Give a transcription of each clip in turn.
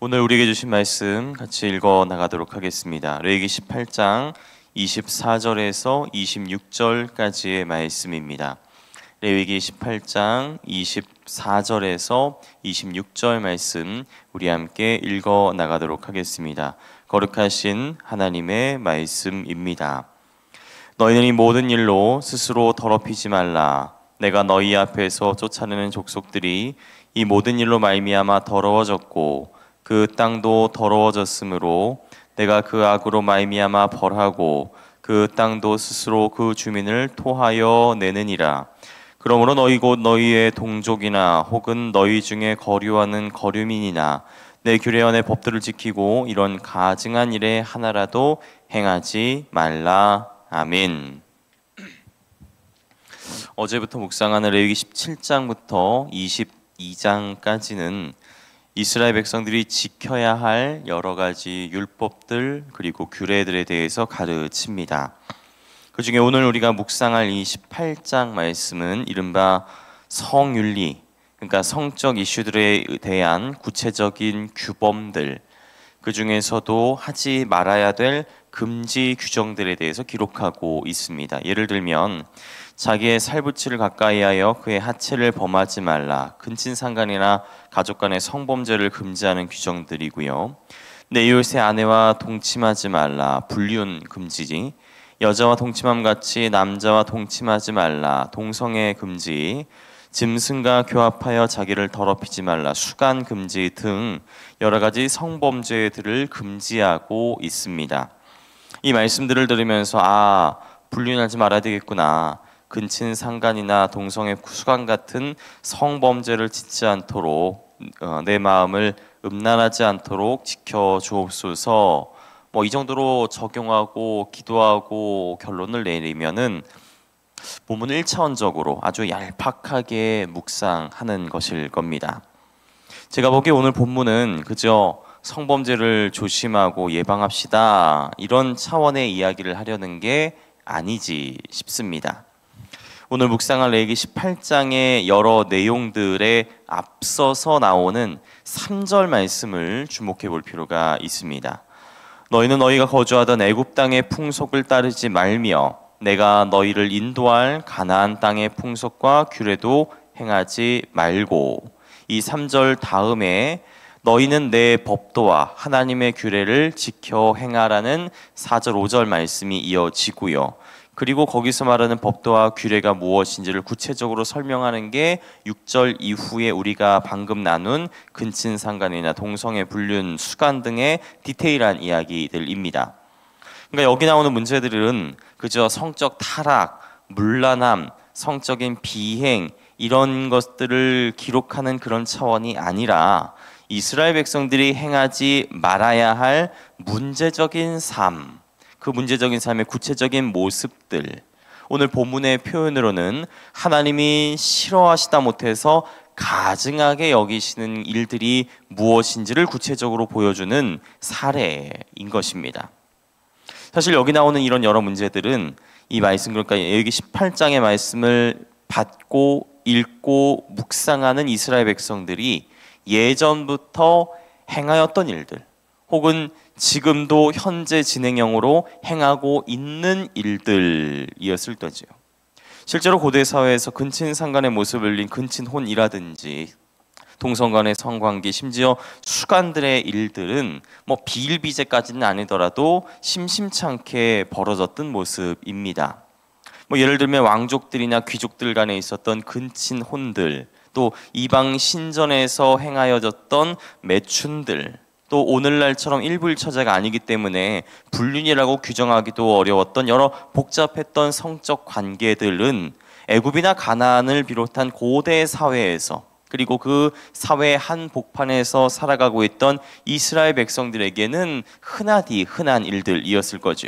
오늘 우리에게 주신 말씀 같이 읽어 나가도록 하겠습니다. 레위기 18장 24절에서 26절까지의 말씀입니다. 레위기 18장 24절에서 26절 말씀 우리 함께 읽어 나가도록 하겠습니다. 거룩하신 하나님의 말씀입니다. 너희는 이 모든 일로 스스로 더럽히지 말라. 내가 너희 앞에서 쫓아내는 족속들이 이 모든 일로 말미암아 더러워졌고 그 땅도 더러워졌으므로 내가 그 악으로 말미암아 벌하고 그 땅도 스스로 그 주민을 토하여 내느니라. 그러므로 너희 곧 너희의 동족이나 혹은 너희 중에 거류하는 거류민이나 내 규례와 내 법들을 지키고 이런 가증한 일에 하나라도 행하지 말라. 아멘. 어제부터 묵상하는 레위기 17장부터 22장까지는 이스라엘 백성들이 지켜야 할 여러 가지 율법들 그리고 규례들에 대해서 가르칩니다. 그 중에 오늘 우리가 묵상할 이 18장 말씀은 이른바 성윤리, 그러니까 성적 이슈들에 대한 구체적인 규범들, 그 중에서도 하지 말아야 될 금지 규정들에 대해서 기록하고 있습니다. 예를 들면 자기의 살부치를 가까이하여 그의 하체를 범하지 말라, 근친상간이나 가족 간의 성범죄를 금지하는 규정들이고요. 내 이웃의 아내와 동침하지 말라, 불륜 금지, 여자와 동침함 같이 남자와 동침하지 말라, 동성애 금지, 짐승과 교합하여 자기를 더럽히지 말라, 수간 금지 등 여러 가지 성범죄들을 금지하고 있습니다. 이 말씀들을 들으면서 불륜하지 말아야 되겠구나, 근친상간이나 동성애 수간 같은 성범죄를 짓지 않도록 내 마음을 음란하지 않도록 지켜주옵소서, 이 정도로 적용하고 기도하고 결론을 내리면은 본문을 1차원적으로 아주 얄팍하게 묵상하는 것일 겁니다. 제가 보기에 오늘 본문은 그저 성범죄를 조심하고 예방합시다 이런 차원의 이야기를 하려는 게 아니지 싶습니다. 오늘 묵상할 레위기 18장의 여러 내용들에 앞서서 나오는 3절 말씀을 주목해 볼 필요가 있습니다. 너희는 너희가 거주하던 애굽 땅의 풍속을 따르지 말며 내가 너희를 인도할 가나안 땅의 풍속과 규례도 행하지 말고, 이 3절 다음에 너희는 내 법도와 하나님의 규례를 지켜 행하라는 4절 5절 말씀이 이어지고요. 그리고 거기서 말하는 법도와 규례가 무엇인지를 구체적으로 설명하는 게 6절 이후에 우리가 방금 나눈 근친상간이나 동성애, 불륜, 수간 등의 디테일한 이야기들입니다. 그러니까 여기 나오는 문제들은 그저 성적 타락, 문란함, 성적인 비행 이런 것들을 기록하는 그런 차원이 아니라 이스라엘 백성들이 행하지 말아야 할 문제적인 삶, 그 문제적인 삶의 구체적인 모습들, 오늘 본문의 표현으로는 하나님이 싫어하시다 못해서 가증하게 여기시는 일들이 무엇인지를 구체적으로 보여주는 사례인 것입니다. 사실 여기 나오는 이런 여러 문제들은 이 말씀, 그러니까 여기 18장의 말씀을 받고 읽고 묵상하는 이스라엘 백성들이 예전부터 행하였던 일들, 혹은 지금도 현재 진행형으로 행하고 있는 일들이었을 때죠. 실제로 고대 사회에서 근친상간의 모습을 린 근친혼이라든지 동성 간의 성관계, 심지어 수간들의 일들은 비일비재까지는 아니더라도 심심찮게 벌어졌던 모습입니다. 예를 들면 왕족들이나 귀족들 간에 있었던 근친혼들, 또 이방 신전에서 행하여졌던 매춘들, 또 오늘날처럼 일부일처제가 아니기 때문에 불륜이라고 규정하기도 어려웠던 여러 복잡했던 성적 관계들은 애굽이나 가나안을 비롯한 고대 사회에서, 그리고 그 사회의 한 복판에서 살아가고 있던 이스라엘 백성들에게는 흔하디 흔한 일들이었을 거죠.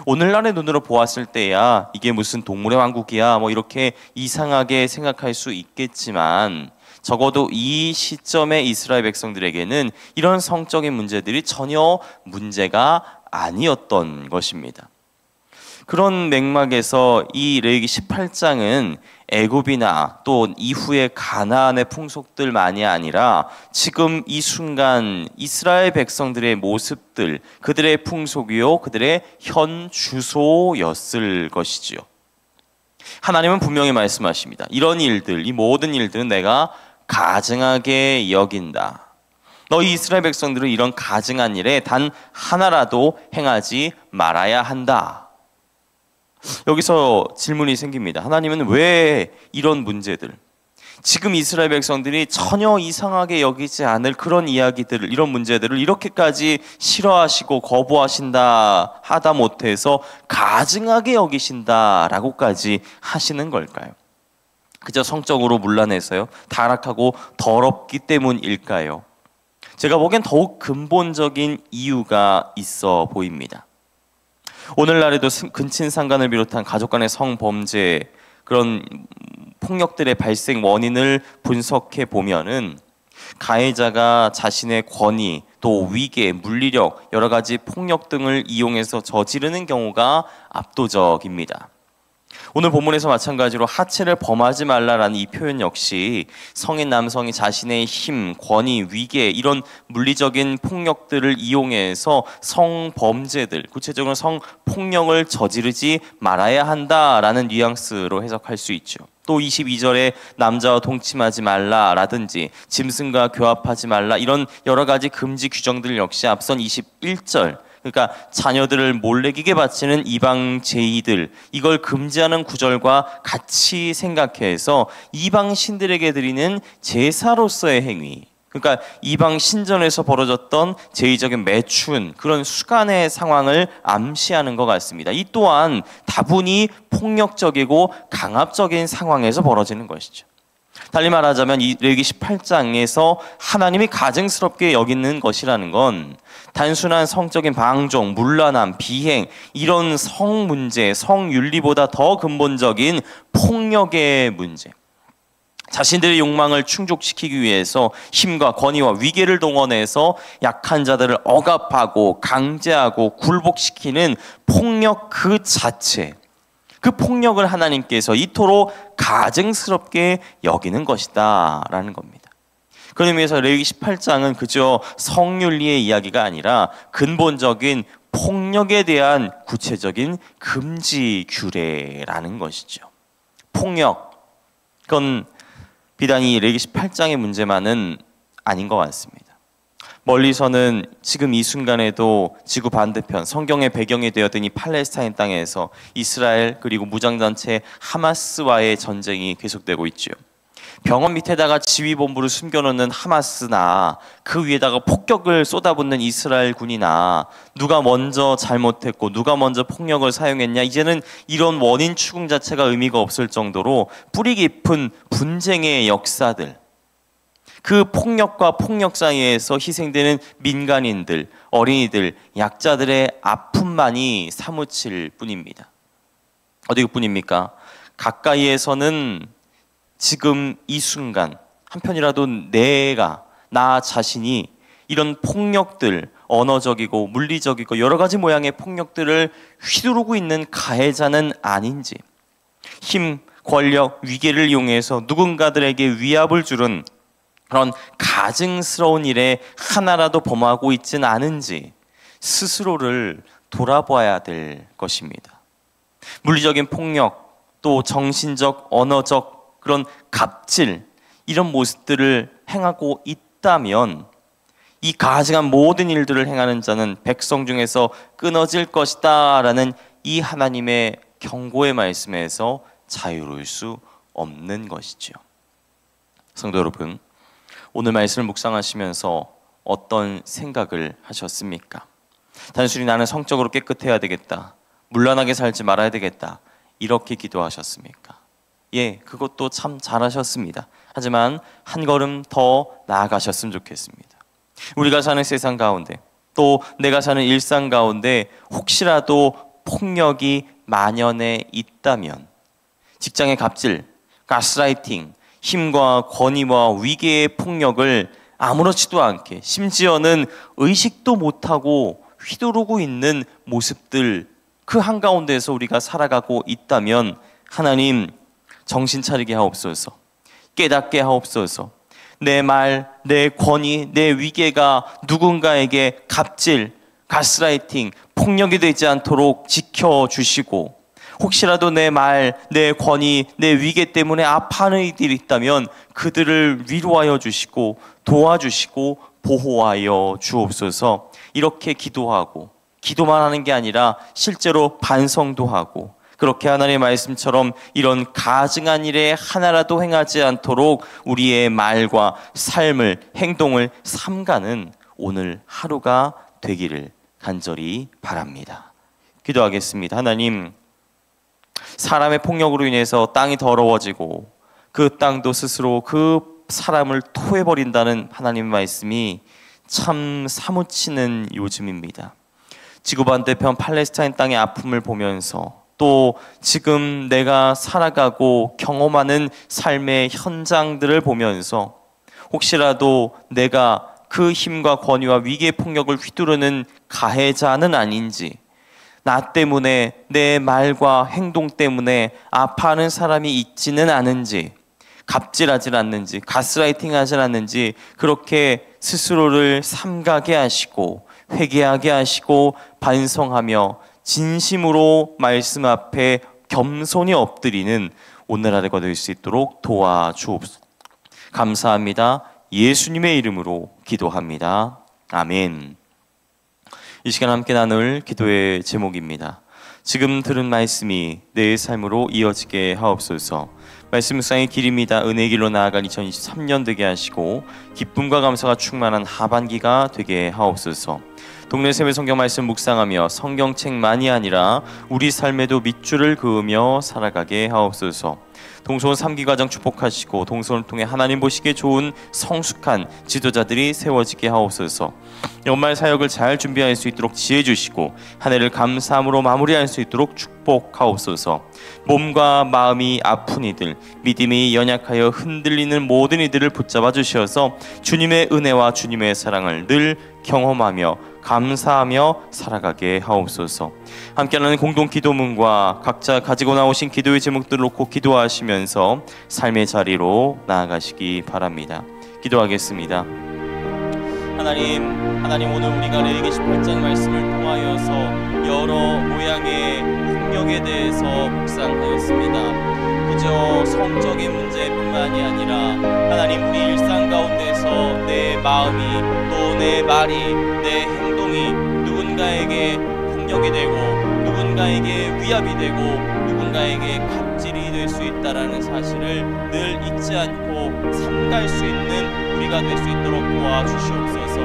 오늘날의 눈으로 보았을 때야 이게 무슨 동물의 왕국이야 이렇게 이상하게 생각할 수 있겠지만, 적어도 이 시점의 이스라엘 백성들에게는 이런 성적인 문제들이 전혀 문제가 아니었던 것입니다. 그런 맥락에서 이 레위기 18장은 애굽이나 또 이후의 가나안의 풍속들만이 아니라 지금 이 순간 이스라엘 백성들의 모습들, 그들의 풍속이요, 그들의 현 주소였을 것이지요. 하나님은 분명히 말씀하십니다. 이런 일들, 이 모든 일들은 내가 가증하게 여긴다. 너희 이스라엘 백성들은 이런 가증한 일에 단 하나라도 행하지 말아야 한다. 여기서 질문이 생깁니다. 하나님은 왜 이런 문제들, 지금 이스라엘 백성들이 전혀 이상하게 여기지 않을 그런 이야기들을, 이런 문제들을 이렇게까지 싫어하시고 거부하신다 하다 못해서 가증하게 여기신다라고까지 하시는 걸까요? 그저 성적으로 문란해서요? 타락하고 더럽기 때문일까요? 제가 보기엔 더욱 근본적인 이유가 있어 보입니다. 오늘날에도 근친상간을 비롯한 가족 간의 성범죄, 그런 폭력들의 발생 원인을 분석해 보면은 가해자가 자신의 권위, 또 위계, 물리력, 여러 가지 폭력 등을 이용해서 저지르는 경우가 압도적입니다. 오늘 본문에서 마찬가지로 하체를 범하지 말라라는 이 표현 역시 성인 남성이 자신의 힘, 권위, 위계 이런 물리적인 폭력들을 이용해서 성범죄들, 구체적으로 성폭력을 저지르지 말아야 한다라는 뉘앙스로 해석할 수 있죠. 또 22절에 남자와 동침하지 말라라든지 짐승과 교합하지 말라 이런 여러 가지 금지 규정들 역시 앞선 21절, 그러니까 자녀들을 몰래기게 바치는 이방 제의들, 이걸 금지하는 구절과 같이 생각해서 이방 신들에게 드리는 제사로서의 행위, 그러니까 이방 신전에서 벌어졌던 제의적인 매춘, 그런 수간의 상황을 암시하는 것 같습니다. 이 또한 다분히 폭력적이고 강압적인 상황에서 벌어지는 것이죠. 달리 말하자면 이 레위기 18장에서 하나님이 가증스럽게 여기는 것이라는 건 단순한 성적인 방종, 문란함, 비행 이런 성 문제, 성윤리보다 더 근본적인 폭력의 문제, 자신들의 욕망을 충족시키기 위해서 힘과 권위와 위계를 동원해서 약한 자들을 억압하고 강제하고 굴복시키는 폭력 그 자체, 그 폭력을 하나님께서 이토록 가증스럽게 여기는 것이다 라는 겁니다. 그런 의미에서 레위기 18장은 그저 성윤리의 이야기가 아니라 근본적인 폭력에 대한 구체적인 금지 규례라는 것이죠. 폭력, 그건 비단 이 레위기 18장의 문제만은 아닌 것 같습니다. 멀리서는 지금 이 순간에도 지구 반대편 성경의 배경이 되었던 이 팔레스타인 땅에서 이스라엘 그리고 무장단체 하마스와의 전쟁이 계속되고 있죠. 병원 밑에다가 지휘본부를 숨겨놓는 하마스나 그 위에다가 폭격을 쏟아붓는 이스라엘 군이나 누가 먼저 잘못했고 누가 먼저 폭력을 사용했냐, 이제는 이런 원인 추궁 자체가 의미가 없을 정도로 뿌리 깊은 분쟁의 역사들, 그 폭력과 폭력 사이에서 희생되는 민간인들, 어린이들, 약자들의 아픔만이 사무칠 뿐입니다. 어디 뿐입니까? 가까이에서는 지금 이 순간 한편이라도 나 자신이 이런 폭력들, 언어적이고 물리적이고 여러 가지 모양의 폭력들을 휘두르고 있는 가해자는 아닌지, 힘, 권력, 위계를 이용해서 누군가들에게 위압을 주는 그런 가증스러운 일에 하나라도 범하고 있진 않은지 스스로를 돌아봐야 될 것입니다. 물리적인 폭력, 또 정신적, 언어적 그런 갑질, 이런 모습들을 행하고 있다면 이 가증한 모든 일들을 행하는 자는 백성 중에서 끊어질 것이다 라는 이 하나님의 경고의 말씀에서 자유로울 수 없는 것이죠. 성도 여러분, 오늘 말씀을 묵상하시면서 어떤 생각을 하셨습니까? 단순히 나는 성적으로 깨끗해야 되겠다, 문란하게 살지 말아야 되겠다, 이렇게 기도하셨습니까? 예, 그것도 참 잘하셨습니다. 하지만 한 걸음 더 나아가셨으면 좋겠습니다. 우리가 사는 세상 가운데, 또 내가 사는 일상 가운데 혹시라도 폭력이 만연해 있다면, 직장의 갑질, 가스라이팅, 힘과 권위와 위계의 폭력을 아무렇지도 않게, 심지어는 의식도 못하고 휘두르고 있는 모습들 그 한가운데에서 우리가 살아가고 있다면 하나님 정신 차리게 하옵소서. 깨닫게 하옵소서. 내 말, 내 권위, 내 위계가 누군가에게 갑질, 가스라이팅, 폭력이 되지 않도록 지켜주시고, 혹시라도 내 말, 내 권위, 내 위계 때문에 아파하는 이들이 있다면 그들을 위로하여 주시고 도와주시고 보호하여 주옵소서. 이렇게 기도하고, 기도만 하는 게 아니라 실제로 반성도 하고, 그렇게 하나님의 말씀처럼 이런 가증한 일에 하나라도 행하지 않도록 우리의 말과 삶을, 행동을 삼가는 오늘 하루가 되기를 간절히 바랍니다. 기도하겠습니다. 하나님, 사람의 폭력으로 인해서 땅이 더러워지고 그 땅도 스스로 그 사람을 토해버린다는 하나님의 말씀이 참 사무치는 요즘입니다. 지구 반대편 팔레스타인 땅의 아픔을 보면서 또 지금 내가 살아가고 경험하는 삶의 현장들을 보면서 혹시라도 내가 그 힘과 권위와 위계의 폭력을 휘두르는 가해자는 아닌지, 나 때문에 내 말과 행동 때문에 아파하는 사람이 있지는 않은지, 갑질하지 않는지, 가스라이팅하지 않는지 그렇게 스스로를 삼가게 하시고 회개하게 하시고 반성하며 진심으로 말씀 앞에 겸손히 엎드리는 오늘 하루가 될 수 있도록 도와주옵소서. 감사합니다. 예수님의 이름으로 기도합니다. 아멘. 이 시간 함께 나눌 기도의 제목입니다. 지금 들은 말씀이 내 삶으로 이어지게 하옵소서. 말씀 묵상의 길입니다. 은혜의 길로 나아간 2023년 되게 하시고 기쁨과 감사가 충만한 하반기가 되게 하옵소서. 동네 샘의 성경 말씀 묵상하며 성경책만이 아니라 우리 삶에도 밑줄을 그으며 살아가게 하옵소서. 동서원 3기 과정 축복하시고 동서원을 통해 하나님 보시기에 좋은 성숙한 지도자들이 세워지게 하옵소서. 연말 사역을 잘 준비할 수 있도록 지혜 주시고 한 해를 감사함으로 마무리할 수 있도록 축복하옵소서. 몸과 마음이 아픈 이들, 믿음이 연약하여 흔들리는 모든 이들을 붙잡아 주셔서 주님의 은혜와 주님의 사랑을 늘 경험하며 감사하며 살아가게 하옵소서. 함께하는 공동 기도문과 각자 가지고 나오신 기도의 제목들을 놓고 기도하시면서 삶의 자리로 나아가시기 바랍니다. 기도하겠습니다. 하나님 오늘 우리가 레위기 18장 말씀을 통하여서 여러 모양의 폭력에 대해서 묵상하였습니다. 그저 성적인 문제뿐만이 아니라 하나님 우리 일상 가운데서 내 마음이 또 내 말이 내 행동이 누군가에게 폭력이 되고 누군가에게 위압이 되고 누군가에게 갑질이 될 수 있다라는 사실을 늘 잊지 않고 삼갈 수 있는 우리가 될 수 있도록 도와주시옵소서.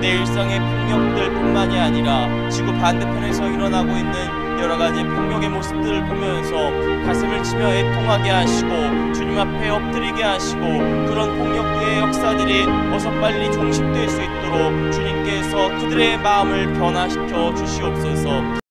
내 일상의 폭력들뿐만이 아니라 지구 반대편에서 일어나고 있는 여러 가지 폭력의 모습들을 보면서 가슴을 치며 애통하게 하시고 주님 앞에 엎드리게 하시고 그런 폭력의 역사들이 어서 빨리 종식될 수 있도록 주님께서 그들의 마음을 변화시켜 주시옵소서.